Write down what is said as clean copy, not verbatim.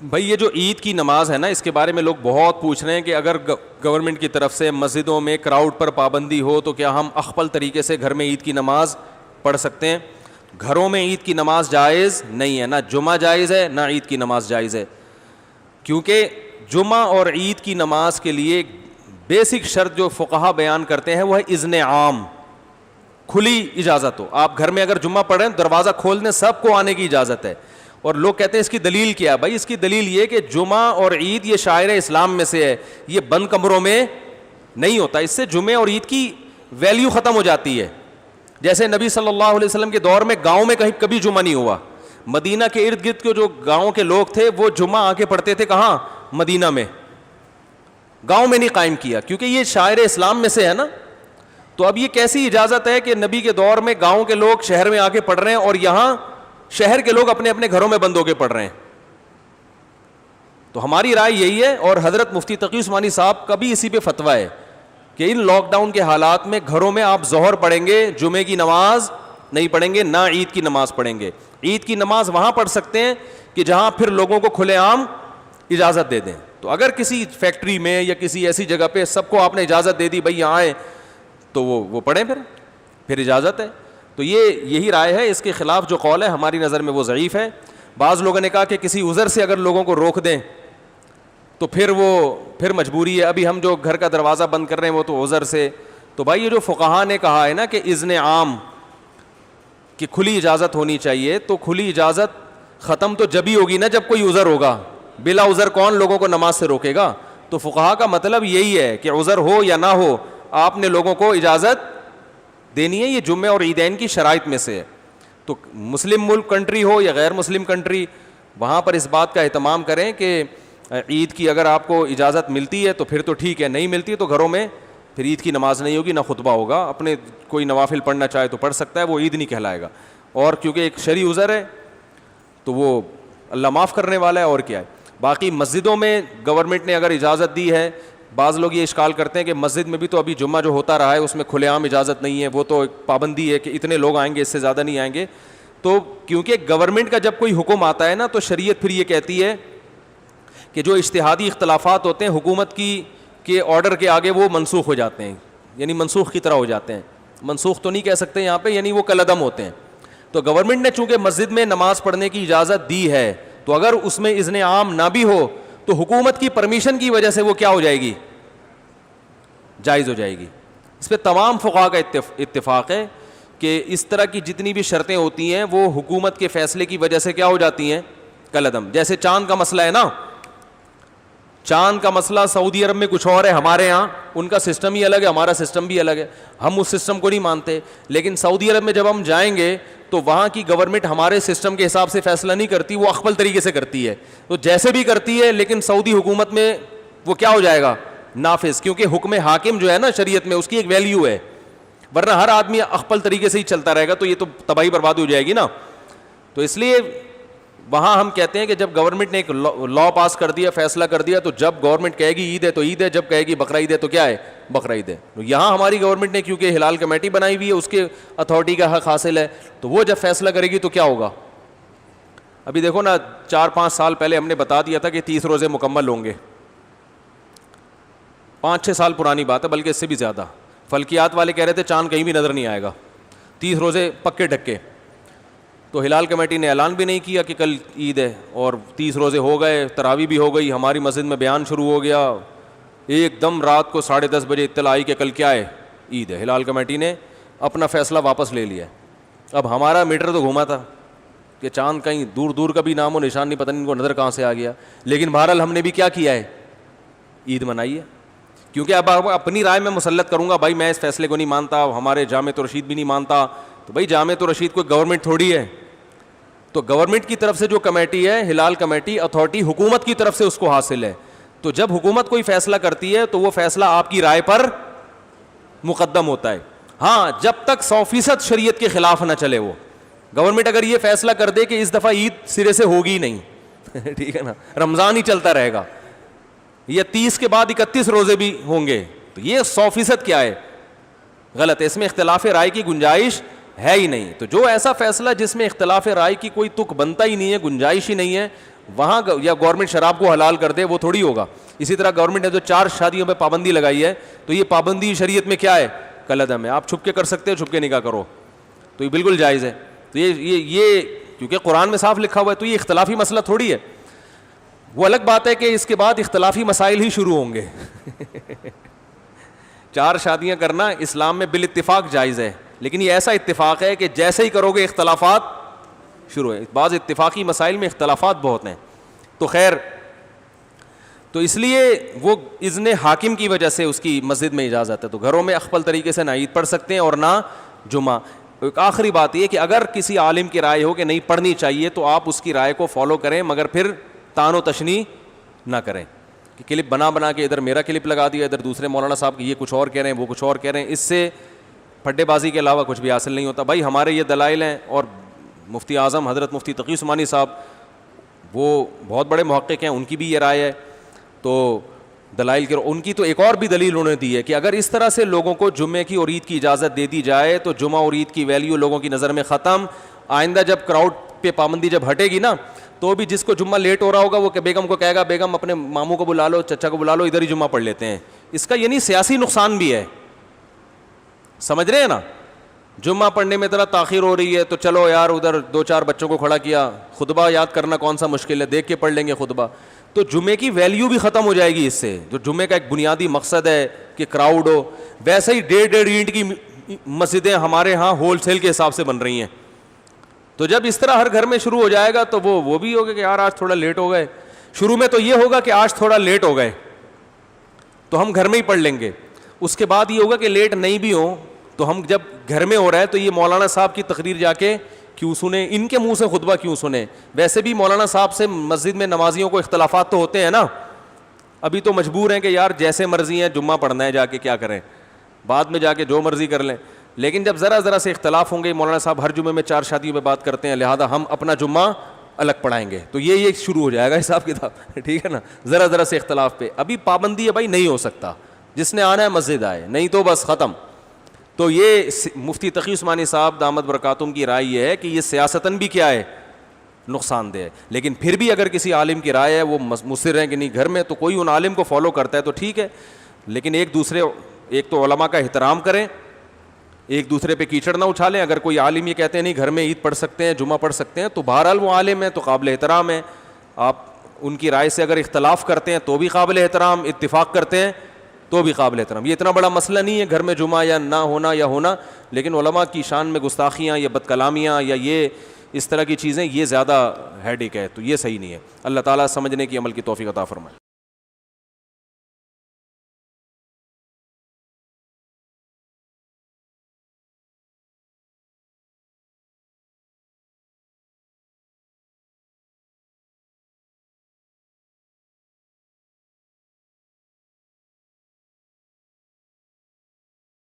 بھائی یہ جو عید کی نماز ہے نا، اس کے بارے میں لوگ بہت پوچھ رہے ہیں کہ اگر گورنمنٹ کی طرف سے مسجدوں میں کراؤڈ پر پابندی ہو تو کیا ہم اخپل طریقے سے گھر میں عید کی نماز پڑھ سکتے ہیں؟ گھروں میں عید کی نماز جائز نہیں ہے، نہ جمعہ جائز ہے نہ عید کی نماز جائز ہے، کیونکہ جمعہ اور عید کی نماز کے لیے بیسک شرط جو فقہا بیان کرتے ہیں وہ ہے اذن عام، کھلی اجازت ہو. آپ گھر میں اگر جمعہ پڑھ رہے ہیں دروازہ کھول دیں، سب کو آنے کی اجازت ہے. اور لوگ کہتے ہیں اس کی دلیل کیا ہے؟ بھائی اس کی دلیل یہ کہ جمعہ اور عید یہ شاعر اسلام میں سے ہے، یہ بند کمروں میں نہیں ہوتا. اس سے جمعے اور عید کی ویلیو ختم ہو جاتی ہے. جیسے نبی صلی اللہ علیہ وسلم کے دور میں گاؤں میں کہیں کبھی جمعہ نہیں ہوا. مدینہ کے ارد گرد کے جو گاؤں کے لوگ تھے وہ جمعہ آ کے پڑھتے تھے کہاں؟ مدینہ میں. گاؤں میں نہیں قائم کیا کیونکہ یہ شاعر اسلام میں سے ہے نا. تو اب یہ کیسی اجازت ہے کہ نبی کے دور میں گاؤں کے لوگ شہر میں آ کے پڑھ رہے ہیں اور یہاں شہر کے لوگ اپنے اپنے گھروں میں بند ہو کے پڑھ رہے ہیں؟ تو ہماری رائے یہی ہے، اور حضرت مفتی تقی عثمانی صاحب کا بھی اسی پہ فتویٰ ہے کہ ان لاک ڈاؤن کے حالات میں گھروں میں آپ ظہر پڑھیں گے، جمعے کی نماز نہیں پڑھیں گے، نہ عید کی نماز پڑھیں گے. عید کی نماز وہاں پڑھ سکتے ہیں کہ جہاں پھر لوگوں کو کھلے عام اجازت دے دیں. تو اگر کسی فیکٹری میں یا کسی ایسی جگہ پہ سب کو آپ نے اجازت دے دی بھائی یہاں آئیں، تو وہ پڑھیں، پھر اجازت ہے. تو یہی رائے ہے. اس کے خلاف جو قول ہے ہماری نظر میں وہ ضعیف ہے. بعض لوگوں نے کہا کہ کسی عذر سے اگر لوگوں کو روک دیں تو پھر مجبوری ہے. ابھی ہم جو گھر کا دروازہ بند کر رہے ہیں وہ تو عذر سے. تو بھائی یہ جو فقہا نے کہا ہے نا کہ اذن عام کہ کھلی اجازت ہونی چاہیے، تو کھلی اجازت ختم تو جب ہی ہوگی نا جب کوئی عذر ہوگا. بلا عذر کون لوگوں کو نماز سے روکے گا؟ تو فقہا کا مطلب یہی ہے کہ عذر ہو یا نہ ہو آپ نے لوگوں کو اجازت دینی ہے. یہ جمعے اور عیدین کی شرائط میں سے ہے. تو مسلم ملک کنٹری ہو یا غیر مسلم کنٹری، وہاں پر اس بات کا اہتمام کریں کہ عید کی اگر آپ کو اجازت ملتی ہے تو پھر تو ٹھیک ہے، نہیں ملتی تو گھروں میں پھر عید کی نماز نہیں ہوگی، نہ خطبہ ہوگا. اپنے کوئی نوافل پڑھنا چاہے تو پڑھ سکتا ہے، وہ عید نہیں کہلائے گا. اور کیونکہ ایک شرعی عذر ہے تو وہ اللہ معاف کرنے والا ہے، اور کیا ہے. باقی مسجدوں میں گورنمنٹ نے اگر اجازت دی ہے، بعض لوگ یہ اشکال کرتے ہیں کہ مسجد میں بھی تو ابھی جمعہ جو ہوتا رہا ہے اس میں کھلے عام اجازت نہیں ہے، وہ تو ایک پابندی ہے کہ اتنے لوگ آئیں گے، اس سے زیادہ نہیں آئیں گے. تو کیونکہ گورنمنٹ کا جب کوئی حکم آتا ہے نا تو شریعت پھر یہ کہتی ہے کہ جو اجتہادی اختلافات ہوتے ہیں حکومت کے آرڈر کے آگے وہ منسوخ ہو جاتے ہیں، یعنی منسوخ کی طرح ہو جاتے ہیں. منسوخ تو نہیں کہہ سکتے یہاں پہ، یعنی وہ کالعدم ہوتے ہیں. تو گورنمنٹ نے چونکہ مسجد میں نماز پڑھنے کی اجازت دی ہے تو اگر اس میں اذن عام نہ بھی ہو تو حکومت کی پرمیشن کی وجہ سے وہ کیا ہو جائے گی؟ جائز ہو جائے گی. اس پہ تمام فقہا کا اتفاق ہے کہ اس طرح کی جتنی بھی شرطیں ہوتی ہیں وہ حکومت کے فیصلے کی وجہ سے کیا ہو جاتی ہیں؟ کالعدم. جیسے چاند کا مسئلہ ہے نا، چاند کا مسئلہ سعودی عرب میں کچھ اور ہے، ہمارے یہاں ان کا سسٹم ہی الگ ہے، ہمارا سسٹم بھی الگ ہے، ہم اس سسٹم کو نہیں مانتے. لیکن سعودی عرب میں جب ہم جائیں گے تو وہاں کی گورنمنٹ ہمارے سسٹم کے حساب سے فیصلہ نہیں کرتی، وہ اخپل طریقے سے کرتی ہے. تو جیسے بھی کرتی ہے لیکن سعودی حکومت میں وہ کیا ہو جائے گا؟ نافذ. کیونکہ حکم حاکم جو ہے نا شریعت میں اس کی ایک ویلیو ہے، ورنہ ہر آدمی اخپل طریقے سے ہی چلتا رہے گا تو یہ تو تباہی بربادی ہو جائے گی نا. تو اس لیے وہاں ہم کہتے ہیں کہ جب گورنمنٹ نے ایک لا پاس کر دیا، فیصلہ کر دیا، تو جب گورنمنٹ کہے گی عید ہے تو عید ہے، جب کہے گی بقرہ عید ہے تو کیا ہے؟ بقرہ عید ہے. یہاں ہماری گورنمنٹ نے کیونکہ ہلال کمیٹی بنائی ہوئی ہے، اس کے اتھارٹی کا حق حاصل ہے، تو وہ جب فیصلہ کرے گی تو کیا ہوگا؟ ابھی دیکھو نا 4-5 سال پہلے ہم نے بتا دیا تھا کہ 30 روزے مکمل ہوں گے. 5-6 سال پرانی بات ہے، بلکہ اس سے بھی زیادہ. فلکیات والے کہہ رہے تھے چاند کہیں بھی نظر نہیں آئے گا، 30 روزے پکے ڈھکے. تو ہلال کمیٹی نے اعلان بھی نہیں کیا کہ کل عید ہے، اور 30 روزے ہو گئے، تراویح بھی ہو گئی، ہماری مسجد میں بیان شروع ہو گیا. ایک دم رات کو 10:30 بجے اطلاع آئی کہ کل کیا ہے؟ عید ہے. ہلال کمیٹی نے اپنا فیصلہ واپس لے لیا. اب ہمارا میٹر تو گھوما تھا کہ چاند کہیں دور دور کا بھی نام و نشان نہیں، پتہ نہیں ان کو نظر کہاں سے آ گیا. لیکن بہرحال ہم نے بھی کیا کیا ہے؟ عید منائی ہے. کیونکہ اب اپنی رائے میں مسلط کروں گا، بھائی میں اس فیصلے کو نہیں مانتا، ہمارے جامع رشید بھی نہیں مانتا. تو بھائی جامع رشید کوئی گورنمنٹ تھوڑی ہے. تو گورنمنٹ کی طرف سے جو کمیٹی ہے ہلال کمیٹی اتھارٹی، حکومت کی طرف سے اس کو حاصل ہے. تو جب حکومت کوئی فیصلہ کرتی ہے تو وہ فیصلہ آپ کی رائے پر مقدم ہوتا ہے. ہاں جب تک 100% شریعت کے خلاف نہ چلے. وہ گورنمنٹ اگر یہ فیصلہ کر دے کہ اس دفعہ عید سرے سے ہوگی ہی نہیں ٹھیک ہے نا، رمضان ہی چلتا رہے گا، یا 30 کے بعد 31 روزے بھی ہوں گے، تو یہ 100% کیا ہے؟ غلط ہے. اس میں اختلاف رائے کی گنجائش ہے ہی نہیں. تو جو ایسا فیصلہ جس میں اختلاف رائے کی کوئی تک بنتا ہی نہیں ہے، گنجائش ہی نہیں ہے، وہاں یا گورنمنٹ شراب کو حلال کر دے وہ تھوڑی ہوگا. اسی طرح گورنمنٹ نے جو 4 شادیوں پہ پابندی لگائی ہے تو یہ پابندی شریعت میں کیا ہے؟ کالعدم ہے. آپ چھپ کے کر سکتے ہو, چھپ کے نکاح کرو تو یہ بالکل جائز ہے. تو یہ کیونکہ قرآن میں صاف لکھا ہوا ہے تو یہ اختلافی مسئلہ تھوڑی ہے. وہ الگ بات ہے کہ اس کے بعد اختلافی مسائل ہی شروع ہوں گے. 4 شادیاں کرنا اسلام میں بالاتفاق جائز ہے, لیکن یہ ایسا اتفاق ہے کہ جیسے ہی کرو گے اختلافات شروع ہے. بعض اتفاقی مسائل میں اختلافات بہت ہیں. تو خیر, تو اس لیے وہ اذن حاکم کی وجہ سے اس کی مسجد میں اجازت ہے. تو گھروں میں اخپل طریقے سے نہ عید پڑھ سکتے ہیں اور نہ جمعہ. ایک آخری بات یہ کہ اگر کسی عالم کی رائے ہو کہ نہیں پڑھنی چاہیے تو آپ اس کی رائے کو فالو کریں, مگر پھر تان و تشنیع نہ کریں کہ کلپ بنا کے ادھر میرا کلپ لگا دیا, ادھر دوسرے مولانا صاحب کی یہ کچھ اور کہہ رہے ہیں وہ کچھ اور کہہ رہے ہیں. اس سے پھڈے بازی کے علاوہ کچھ بھی حاصل نہیں ہوتا. بھائی ہمارے یہ دلائل ہیں, اور مفتی اعظم حضرت مفتی تقی عثمانی صاحب وہ بہت بڑے محقق ہیں, ان کی بھی یہ رائے ہے. تو دلائل کے ان کی تو ایک اور بھی دلیل انہوں نے دی ہے کہ اگر اس طرح سے لوگوں کو جمعے کی اور عید کی اجازت دے دی جائے تو جمعہ اور عید کی ویلیو لوگوں کی نظر میں ختم. آئندہ جب کراؤڈ پہ پابندی جب ہٹے گی نا تو بھی جس کو جمعہ لیٹ ہو رہا ہوگا وہ کہ بیگم کو کہے گا بیگم اپنے ماموں کو بلا لو, چچا کو بلا لو, ادھر ہی جمعہ پڑھ لیتے ہیں. اس کا یعنی سیاسی نقصان بھی ہے, سمجھ رہے ہیں نا. جمعہ پڑھنے میں ذرا تاخیر ہو رہی ہے تو چلو یار ادھر 2-4 بچوں کو کھڑا کیا, خطبہ یاد کرنا کون سا مشکل ہے, دیکھ کے پڑھ لیں گے خطبہ. تو جمعے کی ویلیو بھی ختم ہو جائے گی اس سے, جو جمعے کا ایک بنیادی مقصد ہے کہ کراؤڈ ہو. ویسے ہی 1.5 اینٹ کی مسجدیں ہمارے ہاں ہول سیل کے حساب سے بن رہی ہیں. تو جب اس طرح ہر گھر میں شروع ہو جائے گا تو وہ بھی ہوگا کہ یار آج تھوڑا لیٹ ہو گئے. شروع میں تو یہ ہوگا کہ آج تھوڑا لیٹ ہو گئے تو ہم گھر میں ہی پڑھ لیں گے. اس کے بعد یہ ہوگا کہ لیٹ نہیں بھی ہوں تو ہم جب گھر میں ہو رہا ہے تو یہ مولانا صاحب کی تقریر جا کے کیوں سنیں, ان کے منہ سے خطبہ کیوں سنیں. ویسے بھی مولانا صاحب سے مسجد میں نمازیوں کو اختلافات تو ہوتے ہیں نا, ابھی تو مجبور ہیں کہ یار جیسے مرضی ہیں جمعہ پڑھنا ہے, جا کے کیا کریں, بعد میں جا کے جو مرضی کر لیں. لیکن جب ذرا سے اختلاف ہوں گے, مولانا صاحب ہر جمعے میں 4 شادیوں پہ بات کرتے ہیں, لہذا ہم اپنا جمعہ الگ پڑھائیں گے, تو یہ شروع ہو جائے گا حساب کتاب. ٹھیک ہے نا, ذرا سے اختلاف پہ. ابھی پابندی ہے بھائی, نہیں ہو سکتا, جس نے آنا ہے مسجد آئے, نہیں تو بس ختم. تو یہ مفتی تقی عثمانی صاحب دامت برکاتہم کی رائے یہ ہے کہ یہ سیاستاً بھی کیا ہے, نقصان دہ ہے. لیکن پھر بھی اگر کسی عالم کی رائے ہے, وہ مصر ہیں کہ نہیں گھر میں, تو کوئی ان عالم کو فالو کرتا ہے تو ٹھیک ہے. لیکن ایک تو علماء کا احترام کریں, ایک دوسرے پہ کیچڑ نہ اچھالیں. اگر کوئی عالم یہ کہتے ہیں نہیں گھر میں عید پڑھ سکتے ہیں, جمعہ پڑھ سکتے ہیں, تو بہرحال وہ عالم ہے تو قابل احترام ہے. آپ ان کی رائے سے اگر اختلاف کرتے ہیں تو بھی قابل احترام, اتفاق کرتے ہیں تو بھی قابل احترام. یہ اتنا بڑا مسئلہ نہیں ہے گھر میں جمعہ یا نہ ہونا یا ہونا, لیکن علماء کی شان میں گستاخیاں یا بد کلامیاں یا یہ اس طرح کی چیزیں یہ زیادہ ہیڈیک ہے, تو یہ صحیح نہیں ہے. اللہ تعالیٰ سمجھنے کی عمل کی توفیق عطا فرمائے.